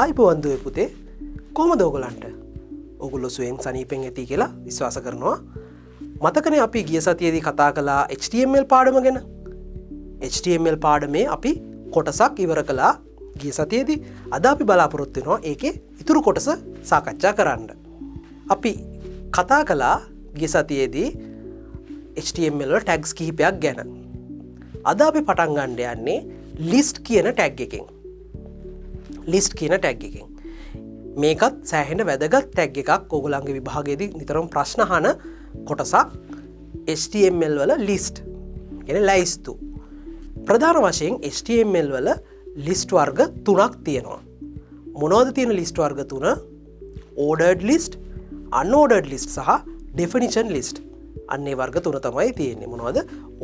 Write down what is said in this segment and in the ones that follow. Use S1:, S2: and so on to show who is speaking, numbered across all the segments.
S1: ආයිබෝවන් දුවේ පුතේ කොහොමද ඔයගලන්ට? ඔයගොල්ලෝ සුවෙන් සනීපෙන් ඇති කියලා විශ්වාස කරනවා. මතකනේ අපි ගිය සතියේදී කතා කළා HTML පාඩම ගැන. HTML පාඩමේ අපි කොටසක් ඉවර කළා ගිය සතියේදී. අද අපි බලාපොරොත්තු වෙනවා ඒකේ ඉතුරු කොටස සාකච්ඡා කරන්න. අපි කතා කළා ගිය සතියේදී HTML වල tags කිහිපයක් ගැන. අද අපි පටන් ගන්න යන්නේ list කියන tag එකෙන්. list කියන tag එකෙන්. මේකත් සෑහෙන වැදගත් tag එකක්. ඔයගොල්ලන්ගේ විභාගයේදී නිතරම ප්‍රශ්න අහන කොටසක් HTML වල list. කියන්නේ ලයිස්තු. ප්‍රධාන වශයෙන් HTML වල list වර්ග තුනක් තියෙනවා. මොනවද තියෙන list වර්ග තුන? ordered list, unordered list සහ definition list. අන්නේ වර්ග තුන තමයි තියෙන්නේ. මොනවද?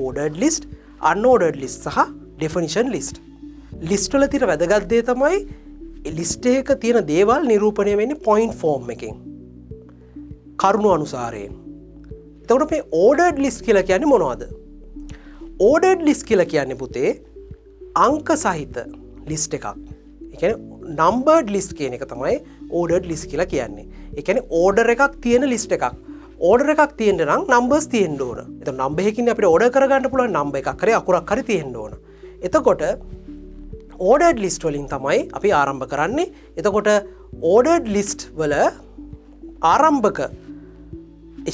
S1: ordered list, unordered list සහ definition list. list වල තියෙන වැදගත් දේ තමයි list එකක තියෙන දේවල් නිරූපණය වෙන්නේ point form එකෙන්. කරුණු අනුසාරයෙන්. එතකොට මේ ordered list කියලා කියන්නේ මොනවද? ordered list කියලා කියන්නේ පුතේ අංක සහිත list එකක්. ඒ කියන්නේ numbered list කියන එක තමයි ordered list කියලා කියන්නේ. ඒ කියන්නේ order එකක් තියෙන list එකක්. order එකක් තියෙන්න නම් numbers තියෙන්න ඕන. එතකොට number එකකින් අපිට order කරගන්න පුළුවන් number එකක් හරි අකුරක් හරි තියෙන්න ඕන. එතකොට ordered list වලින් තමයි අපි ආරම්භ කරන්නේ. එතකොට ordered list වල ආරම්භක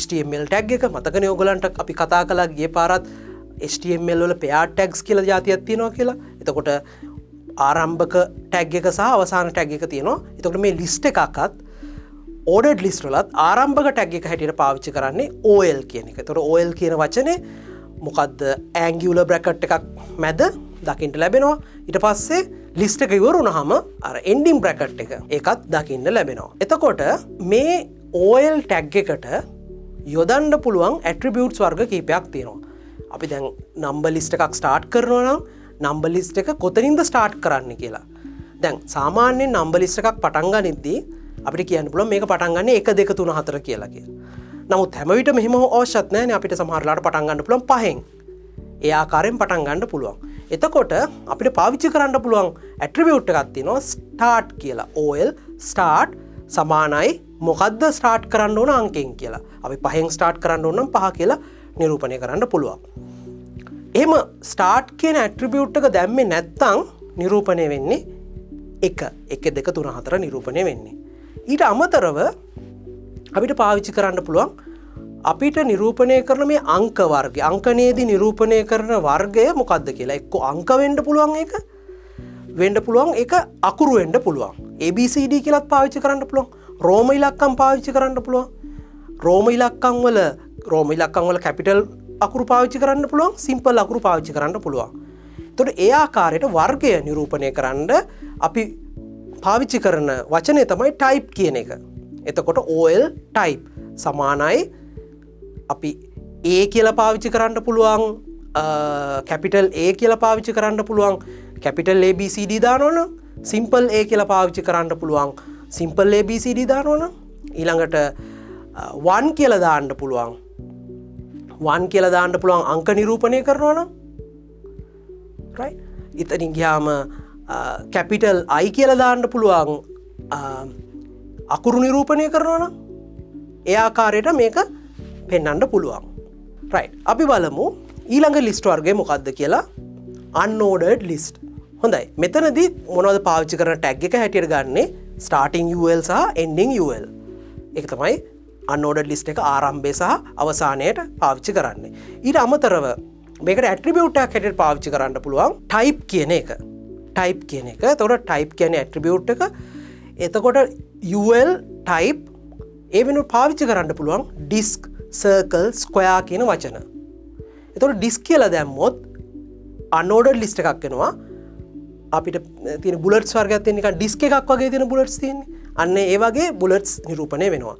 S1: HTML tag එක මතකනේ ඔයගලන්ට අපි කතා කළා ගිය පාරත් HTML වල paired tags කියලා જાතියක් තියෙනවා කියලා. එතකොට ආරම්භක tag එක සහ අවසාන tag එක තියෙනවා. එතකොට මේ list එකකත් ordered list වලත් ආරම්භක tag එක හැටියට පාවිච්චි කරන්නේ OL කියන එක. එතකොට OL කියන වචනේ මොකද්ද? angular bracket එකක් මැද දකින්න ලැබෙනවා. ඊට පස්සේ list එක ඉවර වුණාම අර ending bracket එක ඒකත් දකින්න ලැබෙනවා. එතකොට මේ OL tag එකට යොදන්න පුළුවන් attributes වර්ග කීපයක් තියෙනවා. අපි දැන් number list එකක් start කරනවා නම් number list එක කොතනින්ද start කරන්න කියලා. දැන් සාමාන්‍යයෙන් number list එකක් පටන් ගනිද්දී අපිට කියන්න පුළුවන් මේක පටන් ගන්න 1 2 3 4 කියලා කියලා. නමුත් හැම විටම එහෙම අවශ්‍යත් නැහැ නේ. අපිට සමහරලාට පටන් ගන්න පුළුවන් 5න්. ඒ ආකාරයෙන් පටන් ගන්න පුළුවන්. එතකොට අපිට පාවිච්චි කරන්න පුළුවන් ඇට්‍රිබියුට් එකක් තියෙනවා start කියලා. OL start සමානයි මොකද්ද start කරන්න ඕන අංකයෙන් කියලා. අපි 5න් start කරන්න ඕන නම් 5 කියලා නිරූපණය කරන්න පුළුවන්. එහෙම start කියන ඇට්‍රිබියුට් එක දැම්මේ නැත්නම් නිරූපණය වෙන්නේ 1 1 2 3 4 නිරූපණය වෙන්නේ. ඊට අමතරව අපිට පාවිච්චි කරන්න පුළුවන් අපිට නිරූපණය කරන මේ අංක වර්ගය අංකනේදී නිරූපණය කරන වර්ගය මොකක්ද කියලා. එක්ක අංක වෙන්න පුළුවන් එක වෙන්න පුළුවන් ඒක අකුරු වෙන්න පුළුවන්. ABCD කියලාත් පාවිච්චි කරන්න පුළුවන්. රෝම ඉලක්කම් පාවිච්චි කරන්න පුළුවන්. රෝම ඉලක්කම් වල කැපිටල් අකුරු පාවිච්චි කරන්න පුළුවන්. සිම්පල් අකුරු පාවිච්චි කරන්න පුළුවන්. එතකොට ඒ ආකාරයට වර්ගය නිරූපණය කරන්න අපි පාවිච්චි කරන වචනේ තමයි type කියන එක. එතකොට OL type සමානයි අපි A කියලා පාවිච්චි කරන්න පුළුවන්, capital A කියලා පාවිච්චි කරන්න පුළුවන්, capital ABCD දානවනම් simple A කියලා පාවිච්චි කරන්න පුළුවන්, simple ABCD දානවනම් ඊළඟට 1 කියලා දාන්න පුළුවන්. 1 කියලා දාන්න පුළුවන් අංක නිරූපණය කරනවා නම් right. ඉතින් ගියාම capital I කියලා දාන්න පුළුවන් අකුරු නිරූපණය කරනවා නම් ඒ ආකාරයට මේක පෙන්වන්න පුළුවන්. right. අපි බලමු ඊළඟ list වර්ගය මොකක්ද කියලා. unordered list. හොඳයි. මෙතනදී මොනවද පාවිච්චි කරන tag එක හැටියට ගන්නෙ starting UL සහ ending UL. ඒක තමයි unordered list එක ආරම්භය සහ අවසානයට පාවිච්චි කරන්නේ. ඊට අමතරව මේකට attribute එකක් හැටියට පාවිච්චි කරන්න පුළුවන් type කියන එක. type කියන එක. එතකොට type කියන්නේ attribute එක. එතකොට UL type ඒ වෙනුවට පාවිච්චි කරන්න පුළුවන් disk, circle, square කියන වචන. එතකොට disk කියලා දැම්මොත් unordered list එකක් වෙනවා. අපිට තියෙන bullets වර්ගයක් තියෙන නිකන් disk එකක් වගේ තියෙන bullets තියෙන්නේ. අන්න ඒ වගේ bullets නිරූපණය වෙනවා.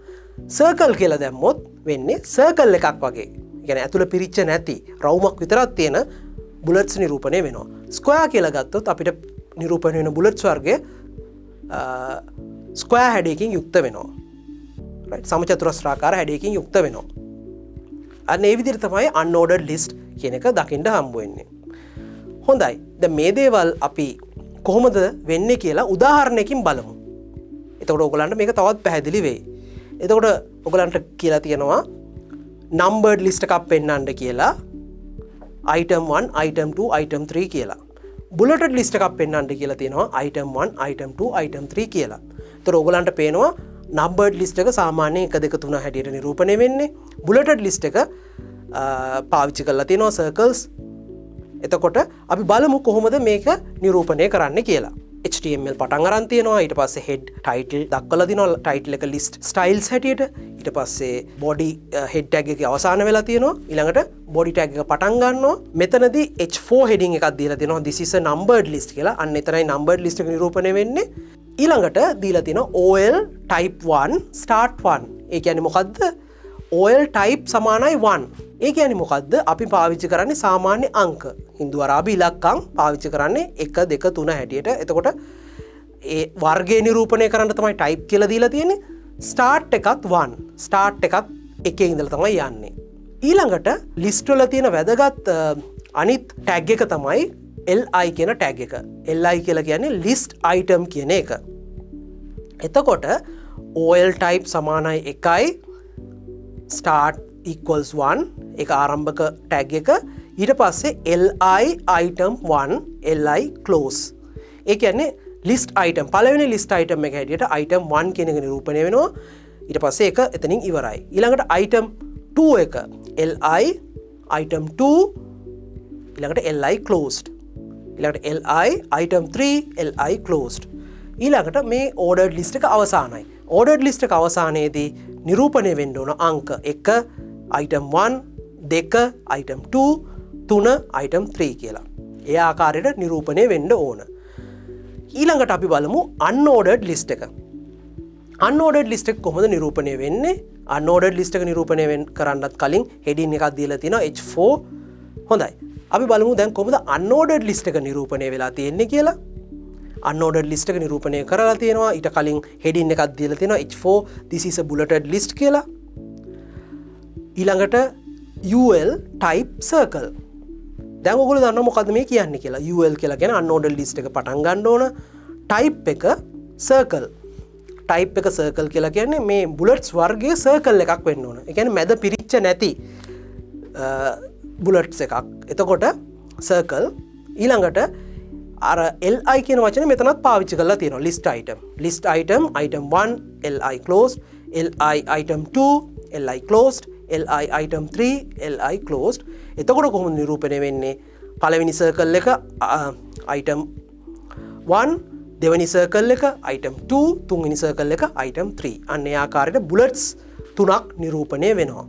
S1: circle කියලා දැම්මොත් වෙන්නේ circle එකක් වගේ. ඒ කියන්නේ ඇතුළේ පිරිච්ච නැති රවුමක් විතරක් තියෙන bullets නිරූපණය වෙනවා. square කියලා ගත්තොත් අපිට නිරූපණය වෙන bullets වර්ගය ස්ක්වයර් හැඩයකින් යුක්ත වෙනවා. right. සමචතුරස්‍රාකාර හැඩයකින් යුක්ත වෙනවා. අන්න ඒ විදිහට තමයි unordered list කියන එක දකින්න හම්බ වෙන්නේ. හොඳයි. දැන් මේ දේවල් අපි කොහොමද වෙන්නේ කියලා උදාහරණයකින් බලමු. එතකොට ඔයගලන්ට මේක තවත් පැහැදිලි වෙයි. එතකොට ඔයගලන්ට කියලා තියෙනවා numbered list එකක් පෙන්වන්න කියලා item 1 item 2 item 3 කියලා. bulleted list එකක් පෙන්වන්න කියලා තියෙනවා item 1 item 2 item 3 කියලා. එතකොට ඔයගලන්ට පේනවා numbered list එක සාමාන්‍යයෙන් 1 2 3 හැටියට නිරූපණය වෙන්නේ. bulleted list එක පාවිච්චි කරලා තියෙනවා circles. එතකොට අපි බලමු කොහොමද මේක නිරූපණය කරන්න කියලා. HTML පටන් අරන් තියෙනවා. ඊට පස්සේ head title දක්වලා දිනවා. title එක list styles හැටියට. ඊට පස්සේ body head tag එකේ අවසාන වෙලා තියෙනවා. ඊළඟට body tag එක පටන් ගන්නවා. මෙතනදී H4 heading එකක් දීලා තියෙනවා. this is a numbered list කියලා. අන්න එතරයි numbered list එක නිරූපණය වෙන්නේ. ඊළඟට දීලා තියෙනවා OL type 1 start 1. ඒ කියන්නේ මොකද්ද? OL type සමානයි 1. ඒ කියන්නේ මොකද්ද? අපි පාවිච්චි කරන්නේ සාමාන්‍ය අංක. හින්දු අරාබි ඉලක්කම් පාවිච්චි කරන්නේ 1 2 3 හැටියට. එතකොට ඒ වර්ගය නිරූපණය කරන්න තමයි type කියලා දීලා තියෙන්නේ. start එකත් 1. start එකත් එකේ ඉඳලා තමයි යන්නේ. ඊළඟට list වල තියෙන වැදගත් අනිත් tag එක තමයි li කියන tag එක. li කියලා කියන්නේ list item කියන එක. එතකොට OL type සමානයි 1යි start equals 1 එක ආරම්භක tag එක. ඊට පස්සේ li item 1 li close. ඒ කියන්නේ list item පළවෙනි list item එක හැටියට item 1 කියන එක නිරූපණය වෙනවා. ඊට පස්සේ ඒක එතනින් ඉවරයි. ඊළඟට item 2 එක li item 2 ඊළඟට li closed. ඊළඟට li item 3 li closed. ඊළඟට මේ ordered list එක අවසానයි. ordered list එක අවසානයේදී නිරූපණය වෙන්න ඕන අංක 1 item 1 2 item 2 3 item 3 කියලා. ඒ ආකාරයට නිරූපණය වෙන්න ඕන. ඊළඟට අපි බලමු unordered list එක. unordered list එක කොහොමද නිරූපණය වෙන්නේ? unordered list එක නිරූපණය කරන්නත් කලින් heading එකක් දීලා තියෙනවා H4. හොඳයි. අපි බලමු දැන් කොහොමද unordered list එක නිරූපණය වෙලා තියෙන්නේ කියලා. unordered list එක නිරූපණය කරලා තියෙනවා. ඊට කලින් heading එකක් දීලා තියෙනවා H4 this is a bulleted list කියලා. ඊළඟට UL type circle. දැන් ඔයගොල්ලෝ දන්නවා මොකද්ද මේ කියන්නේ කියලා. UL කියලා කියන්නේ unordered list එක පටන් ගන්න ඕන. type එක circle. type එක circle කියලා කියන්නේ මේ bullets වර්ගයේ circle එකක් වෙන්න ඕන. ඒ කියන්නේ මැද පිරිච්ච නැති bullets එකක්. එතකොට circle. ඊළඟට අර li කියන වචනේ මෙතනත් පාවිච්චි කරලා තියෙනවා. list item. list item item 1 li closed, li item 2 li closed, li item 3 li closed. එතකොට කොහොමද නිරූපණය වෙන්නේ? පළවෙනි circle එක item 1, දෙවෙනි circle එක item 2, තුන්වෙනි circle එක item 3. අන්න ඒ ආකාරයට bullets 3ක් නිරූපණය වෙනවා.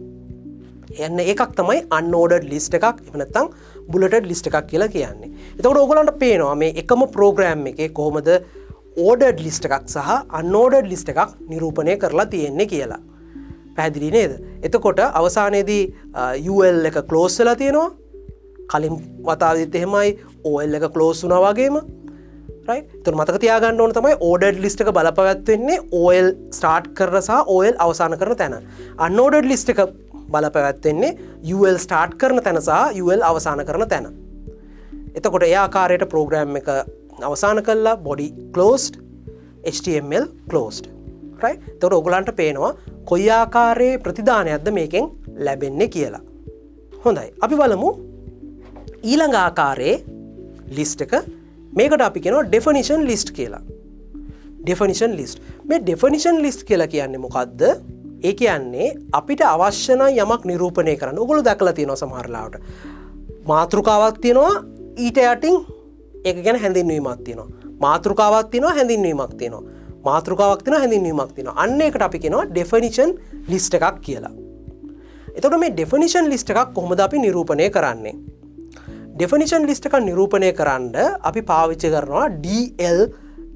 S1: එන්න එකක් තමයි unordered list එකක්. එහෙම නැත්නම් bulleted list එකක් කියලා කියන්නේ. එතකොට ඕගොල්ලන්ට පේනවා මේ එකම program එකේ කොහොමද ordered list එකක් සහ unordered list එකක් නිරූපණය කරලා තියෙන්නේ කියලා. පැහැදිලි නේද? එතකොට අවසානයේදී UL එක close වෙලා තියෙනවා. කලින් වතාවෙදිත් එහෙමයි OL එක close වුණා වගේම. right? එතකොට මතක තියාගන්න ඕන තමයි ordered list එක බලපෑවෙන්නේ OL start කරන සහ OL අවසන් කරන තැන. unordered list එක බලපෑවෙන්නේ UL start කරන තැන සහ UL අවසන් කරන තැන. එතකොට ඒ ආකාරයට program එක අවසන් කළා body closed HTML closed. right? එතකොට ඔයගලන්ට පේනවා කොයි ආකාරයේ ප්‍රතිදානයක්ද මේකෙන් ලැබෙන්නේ කියලා. හොඳයි. අපි බලමු ඊළඟ ආකාරයේ list එක. මේකට අපි කියනවා definition list කියලා. definition list. මේ definition list කියලා කියන්නේ මොකද්ද? ඒ කියන්නේ අපිට අවශ්‍ය නම් යමක් නිරූපණය කරන්න. ඔයගොල්ලෝ දැකලා තියෙනවා සමහර ලාවට. මාතෘකාවක් තියෙනවා ඊට යටින් ඒක ගැන හැඳින්වීමක් තියෙනවා. මාතෘකාවක් තියෙනවා හැඳින්වීමක් තියෙනවා. මාතෘකාවක් තියෙනවා හැඳින්වීමක් තියෙනවා. අන්න ඒකට අපි කියනවා definition list එකක් කියලා. එතකොට මේ definition list එකක් කොහොමද අපි නිරූපණය කරන්නේ? definition list එක නිරූපණය කරන්න අපි පාවිච්චි කරනවා DL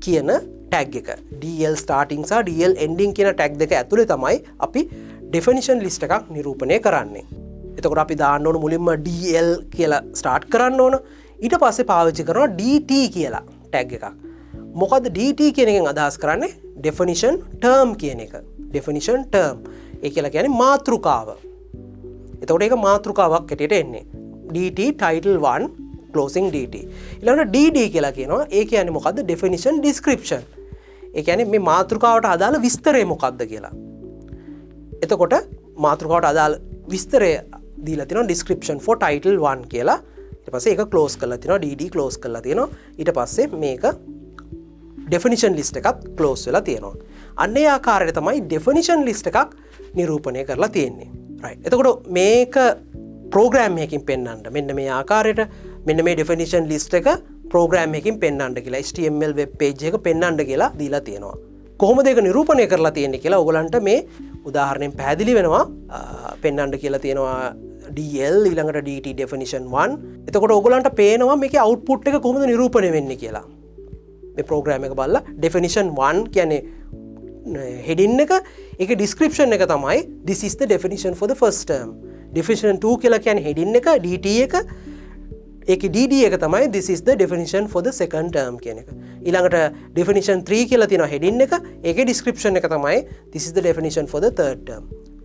S1: කියන tag එක. DL starting සහ DL ending කියන tag දෙක ඇතුලේ තමයි අපි definition list එකක් නිරූපණය කරන්නේ. එතකොට අපි දාන්න ඕන මුලින්ම DL කියලා start කරන්න ඕන. ඊට පස්සේ පාවිච්චි කරනවා DT කියලා tag එකක්. මොකද්ද DT කියන එකෙන් අදහස් කරන්නේ? definition term කියන එක. definition term. ඒ කියලා කියන්නේ මාතෘකාව. එතකොට ඒක මාතෘකාවක් හැටියට එන්නේ. DT title 1 closing DT. ඊළඟට DD කියලා කියනවා. ඒ කියන්නේ මොකද්ද? definition description. ඒ කියන්නේ මේ මාතෘකාවට අදාළ විස්තරය මොකක්ද කියලා. එතකොට මාතෘකාවට අදාළ විස්තරය දීලා තියෙනවා description for title 1 කියලා. ඊට පස්සේ ඒක close කරලා තියෙනවා dd close කරලා තියෙනවා. ඊට පස්සේ මේක definition list එකත් close වෙලා තියෙනවා. අන්න ඒ ආකාරයට තමයි definition list එකක් නිරූපණය කරලා තියෙන්නේ. right. එතකොට මේක program එකකින් පෙන්වන්න. මෙන්න මේ ආකාරයට මෙන්න මේ definition list එක program එකකින් පෙන්වන්න කියලා HTML web page එක පෙන්වන්න කියලා දීලා තියෙනවා. කොහොමද ඒක නිරූපණය කරලා තියෙන්නේ කියලා ඔයගලන්ට මේ උදාහරණයෙන් පැහැදිලි වෙනවා. පෙන්වන්න කියලා තියෙනවා DL ඊළඟට DT definition 1. එතකොට ඔයගලන්ට පේනවා මේකේ output එක කොහොමද නිරූපණය වෙන්නේ කියලා. මේ program එක බලලා definition 1 කියන්නේ heading එක ඒකේ description එක තමයි this is the definition for the first term. definition 2 කියලා කියන්නේ heading එක DT එක ඒකේ DD එක තමයි this is the definition for the second term කියන එක. ඊළඟට definition 3 කියලා තියෙනවා heading එක ඒකේ description එක තමයි this is the definition for the third term.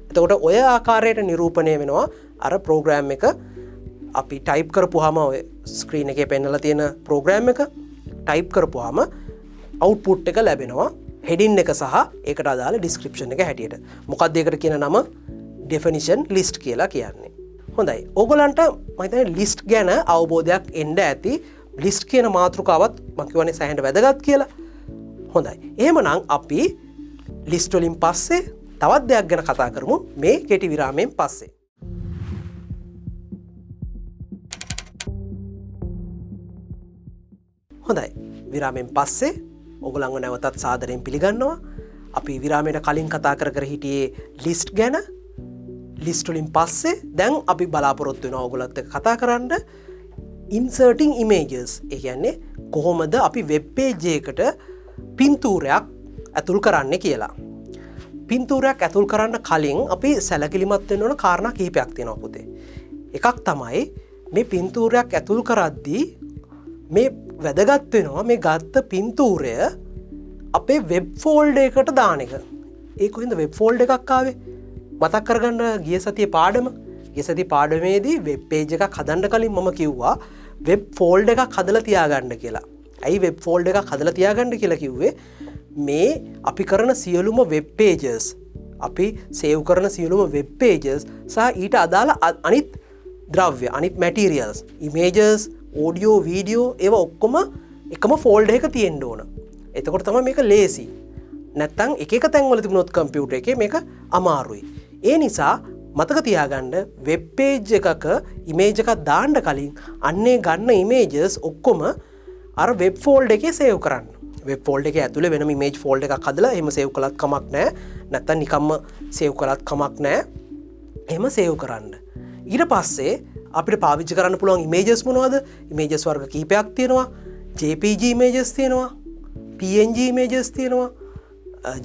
S1: එතකොට ඔය ආකාරයට නිරූපණය වෙනවා අර program එක අපි type කරපුවාම ඔය screen එකේ පෙන්නලා තියෙන program එක type කරපුවාම output එක ලැබෙනවා heading එක සහ ඒකට අදාළ description එක හැටියට. මොකක්ද ඒකට කියන නම definition list කියලා කියන්නේ. හොඳයි. ඕගොල්ලන්ට මම හිතන්නේ list ගැන අවබෝධයක් එන්න ඇති. list කියන මාතෘකාවත් මම කියවනේ සෑහෙන වැදගත් කියලා. හොඳයි. එහෙමනම් අපි list වලින් පස්සේ තවත් දෙයක් ගැන කතා කරමු මේ කෙටි විරාමයෙන් පස්සේ. හොඳයි. විරාමයෙන් පස්සේ ඔයගොල්ලන්ව නැවතත් සාදරයෙන් පිළිගන්නවා. අපි විරාමයට කලින් කතා කර හිටියේ list ගැන. list වලින් පස්සේ දැන් අපි බලාපොරොත්තු වෙනවා ඔයගොල්ලොත් එක්ක කතා කරන්න inserting images. ඒ කියන්නේ කොහොමද අපි web page එකකට පින්තූරයක් ඇතුල් කරන්නේ කියලා. පින්තූරයක් ඇතුල් කරන්න කලින් අපි සැලකිලිමත් වෙන්න ඕන කාරණා කිහිපයක් තියෙනවා පුතේ. එකක් තමයි මේ පින්තූරයක් ඇතුල් කරද්දී මේ වැදගත් වෙනවා මේ ගත්ත පින්තූරය අපේ වෙබ් ෆෝල්ඩර් එකට දාන එක. ඒ කොහෙන්ද වෙබ් ෆෝල්ඩර් එකක් ආවේ? මතක් කරගන්න ගිය සතියේ පාඩම. ගිය සතියේ පාඩමේදී වෙබ් පේජ් එකක් හදන්න කලින් මම කිව්වා වෙබ් ෆෝල්ඩර් එකක් හදලා තියාගන්න කියලා. ඇයි වෙබ් ෆෝල්ඩර් එකක් හදලා තියාගන්න කියලා කිව්වේ? මේ අපි කරන සියලුම වෙබ් pages අපි සේව් කරන සියලුම වෙබ් pages සහ ඊට අදාළ අනිත් ද්‍රව්‍ය අනිත් materials images audio video ඒවා ඔක්කොම එකම ෆෝල්ඩර් එකක තියෙන්න ඕන. එතකොට තමයි මේක ලේසි. නැත්තම් එක එක තැන්වල තිබුණොත් කම්පියුටර් එකේ මේක අමාරුයි. ඒ නිසා මතක තියාගන්න වෙබ් page එකක image එකක් දාන්න කලින් අන්නේ ගන්න images ඔක්කොම අර වෙබ් ෆෝල්ඩර් එකේ සේව් කරන්න. වෙබ් ෆෝල්ඩර් එකේ ඇතුලේ වෙනම image ෆෝල්ඩර් එකක් හදලා එහෙම සේව් කළත් කමක් නැහැ. නැත්තම් නිකම්ම සේව් කළත් කමක් නැහැ. එහෙම සේව් කරන්න. ඊට පස්සේ අපිට පාවිච්චි කරන්න පුළුවන් images මොනවද? images වර්ග කිහිපයක් තියෙනවා. JPG images තියෙනවා. PNG images තියෙනවා.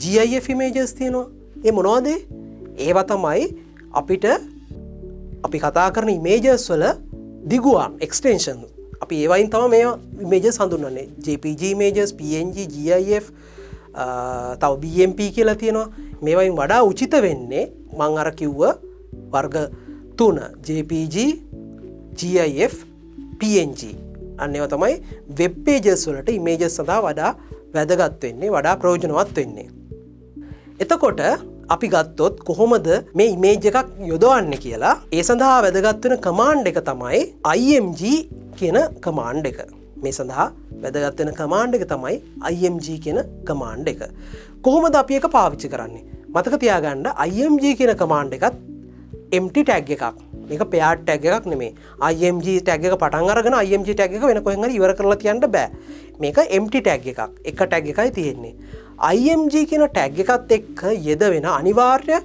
S1: GIF images තියෙනවා. ඒ මොනවද? ඒවා තමයි අපිට අපි කතා කරන images වල දිගුවම් extensions. අපි ඒවයින් තමයි මේ images හඳුන්වන්නේ. JPG images, PNG, GIF, තව BMP කියලා තියෙනවා. මේවයින් වඩා උචිත වෙන්නේ මම අර කිව්ව වර්ග 3 JPG, GIF, PNG. අන්න ඒවා තමයි web pages වලට images සඳහා වඩා වැදගත් වෙන්නේ, වඩා ප්‍රයෝජනවත් වෙන්නේ. එතකොට අපි ගත්තොත් කොහොමද මේ image එකක් යොදවන්නේ කියලා ඒ සඳහා වැදගත් වෙන command එක තමයි img කියන command එක. මේ සඳහා වැදගත් වෙන command එක තමයි img කියන command එක. කොහොමද අපි ඒක පාවිච්චි කරන්නේ? මතක තියාගන්න img කියන command එකත් empty tag එකක්. මේක paired tag එකක් නෙමෙයි. img tag එක පටන් අරගෙන img tag එක වෙන කොහෙන් හරි ඉවර කරලා තියන්න බෑ. මේක empty tag එකක්. එක tag එකයි තියෙන්නේ. img කියන tag එකත් එක්ක යෙදවෙන අනිවාර්ය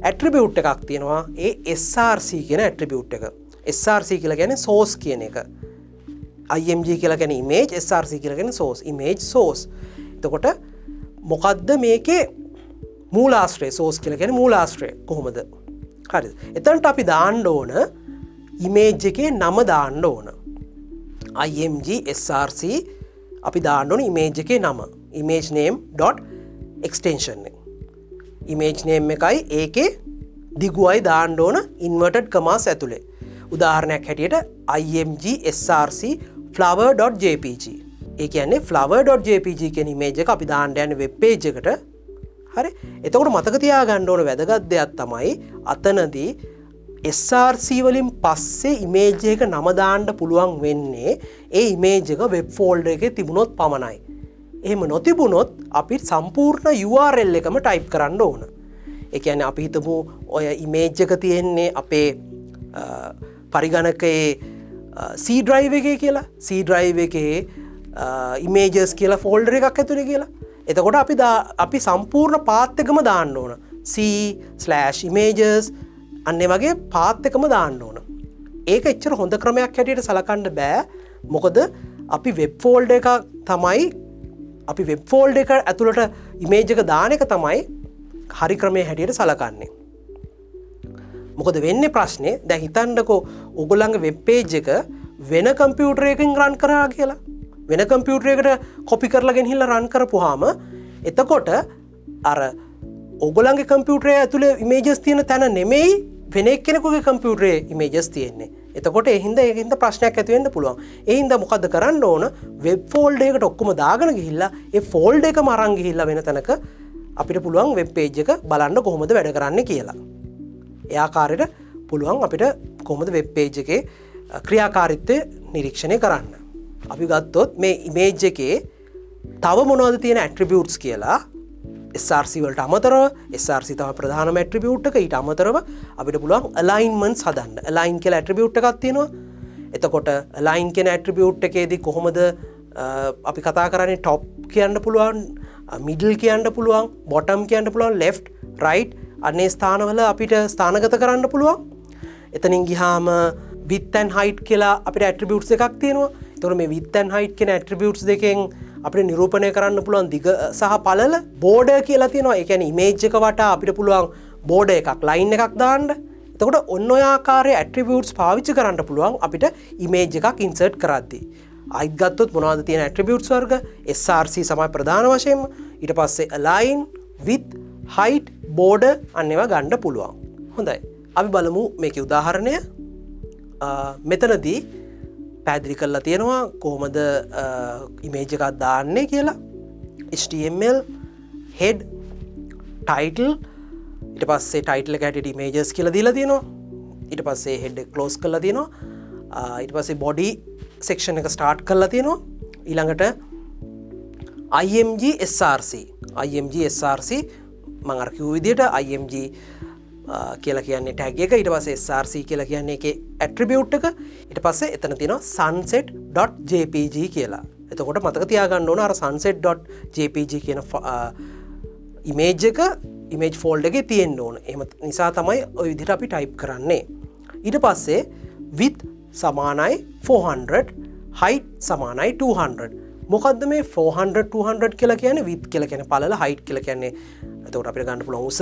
S1: attribute එකක් තියෙනවා. ඒ src කියන attribute එක. src කියලා කියන්නේ source කියන එක. img කියලා කියන්නේ image, src කියලා කියන්නේ source, image source. එතකොට මොකද්ද මේකේ මූලාශ්‍රය? source කියලා කියන්නේ මූලාශ්‍රය. කොහොමද? හරිද? එතනට අපි දාන්න ඕන image එකේ නම දාන්න ඕන. img src අපි දාන්න ඕන image එකේ නම. image name dot extension එක. image name එකයි ඒකේ දිගුවයි දාන්න ඕන inverted commas ඇතුලේ. උදාහරණයක් හැටියට img src flower.jpg ඒ කියන්නේ flower.jpg කියන image එක අපි දාන්න යන්නේ web page එකට. හරි. එතකොට මතක තියාගන්න ඕන වැදගත් දෙයක් තමයි අතනදී SRC වලින් පස්සේ image එක නම දාන්න පුළුවන් වෙන්නේ ඒ image එක web folder එකේ තිබුණොත් පමණයි. එහෙම නොතිබුණොත් අපි සම්පූර්ණ URL එකම type කරන්න ඕන. ඒ කියන්නේ අපි හිතමු ඔය image එක තියෙන්නේ අපේ පරිගණකයේ C drive එකේ කියලා. C drive එකේ images කියලා folder එකක් ඇතුලේ කියලා. එතකොට අපි සම්පූර්ණ path එකම දාන්න ඕන. C/images අන්නේ වගේ path එකම දාන්න ඕන. ඒක එච්චර හොඳ ක්‍රමයක් හැටියට සලකන්න බෑ. මොකද අපි web folder එක තමයි අපි web folder එක ඇතුළට image එක දාන එක තමයි හරි ක්‍රමයේ හැටියට සලකන්නේ. මොකද වෙන්නේ ප්‍රශ්නේ දැන් හිතන්නකෝ ඔයගොල්ලන්ගේ web page එක වෙන කම්පියුටර් එකකින් run කරා කියලා. වෙන කම්පියුටර් එකට කොපි කරලා ගෙනහිල්ලා run කරපුවාම එතකොට අර ඔයගොල්ලන්ගේ කම්පියුටරේ ඇතුලේ images තියෙන තැන නෙමෙයි වෙන එක්කෙනෙකුගේ කම්පියුටරේ images තියෙන්නේ. එතකොට ඒකින්ද ප්‍රශ්නයක් ඇති වෙන්න පුළුවන්. ඒ හින්දා මොකද්ද කරන්න ඕන? web folder එකට ඔක්කොම දාගෙන ගිහිල්ලා ඒ folder එකම අරන් ගිහිල්ලා වෙන තැනක අපිට පුළුවන් web page එක බලන්න කොහොමද වැඩ කරන්නේ කියලා. ඒ ආකාරයට පුළුවන් අපිට කොහොමද web page එකේ ක්‍රියාකාරීත්වය නිරීක්ෂණය කරන්න. අපි ගත්තොත් මේ image එකේ තව මොනවද තියෙන attributes කියලා SRC වලට අමතරව SRC තමයි ප්‍රධානම attribute එක. ඊට අමතරව අපිට පුළුවන් alignments හදන්න. align කියලා attribute එකක් තියෙනවා. එතකොට align කියන attribute එකේදී කොහොමද අපි කතා කරන්නේ top කියන්න පුළුවන්, middle කියන්න පුළුවන්, bottom කියන්න පුළුවන්, left, right අනේ ස්ථානවල අපිට ස්ථානගත කරන්න පුළුවන්. එතනින් ගියාම width and height කියලා අපිට attributes එකක් තියෙනවා. එතකොට මේ width and height කියන attributes දෙකෙන් අපිට නිරූපණය කරන්න පුළුවන් දිග සහ පළල. border කියලා තියෙනවා. ඒ කියන්නේ image එක වටා අපිට පුළුවන් border එකක්, line එකක් දාන්න. එතකොට ඔන්න ඔය ආකාරයේ attributes පාවිච්චි කරන්න පුළුවන් අපිට image එකක් insert කරද්දී. ආයිත් ගත්තොත් මොනවද තියෙන attributes වර්ග? SRC තමයි ප්‍රධාන වශයෙන්ම. ඊට පස්සේ align, width, height, border අන්න ඒවා ගන්න පුළුවන්. හොඳයි. අපි බලමු මේකේ උදාහරණය. මෙතනදී පැදිලි කරලා තියෙනවා කොහොමද image එකක් දාන්නේ කියලා. HTML head title ඊට පස්සේ title එක හැටියට images කියලා දීලා තියෙනවා. ඊට පස්සේ head එක close කරලා තියෙනවා. ඊට පස්සේ body section එක start කරලා තියෙනවා. ඊළඟට img src මම අර කිව්ව විදිහට img කියලා කියන්නේ tag එක. ඊට පස්සේ src කියලා කියන්නේ ඒකේ attribute එක. ඊට පස්සේ එතන තියෙනවා sunset.jpg කියලා. එතකොට මතක තියාගන්න ඕන අර sunset.jpg කියන image එක image folder එකේ තියෙන්න ඕන. එහෙම නිසා තමයි ওই විදිහට අපි type කරන්නේ. ඊට පස්සේ width සමානයි 400, height සමානයි 200. මොකද්ද මේ 400 200 කියලා කියන්නේ? width කියලා කියන්නේ පළල, height කියලා කියන්නේ එතකොට අපිට ගන්න පුළුවන් උස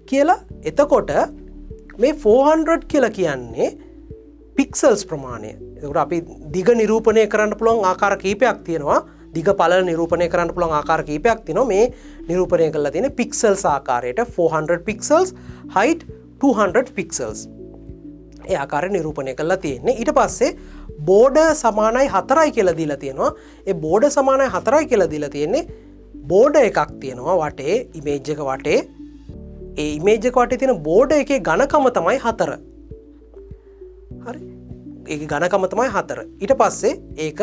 S1: කියලා. එතකොට මේ 400 කියලා කියන්නේ pixels ප්‍රමාණය. එතකොට අපි දිග නිරූපණය කරන්න පුළුවන් ආකාර කීපයක් තියෙනවා. දිග පළල නිරූපණය කරන්න පුළුවන් ආකාර කීපයක් තියෙනවා. මේ නිරූපණය කරලා තියෙන pixels ආකාරයට 400 pixels, height 200 pixels. ඒ ආකාරයට නිරූපණය කරලා තියෙන්නේ. ඊට පස්සේ border සමානයි 4යි කියලා දීලා තියෙනවා. ඒ border සමානයි 4යි කියලා දීලා තියෙන්නේ border එකක් තියෙනවා වටේ, image එක වටේ. ඒ image එක වටේ තියෙන border එකේ ඝනකම තමයි 4. හරි. ඒකේ ඝනකම තමයි 4. ඊට පස්සේ ඒක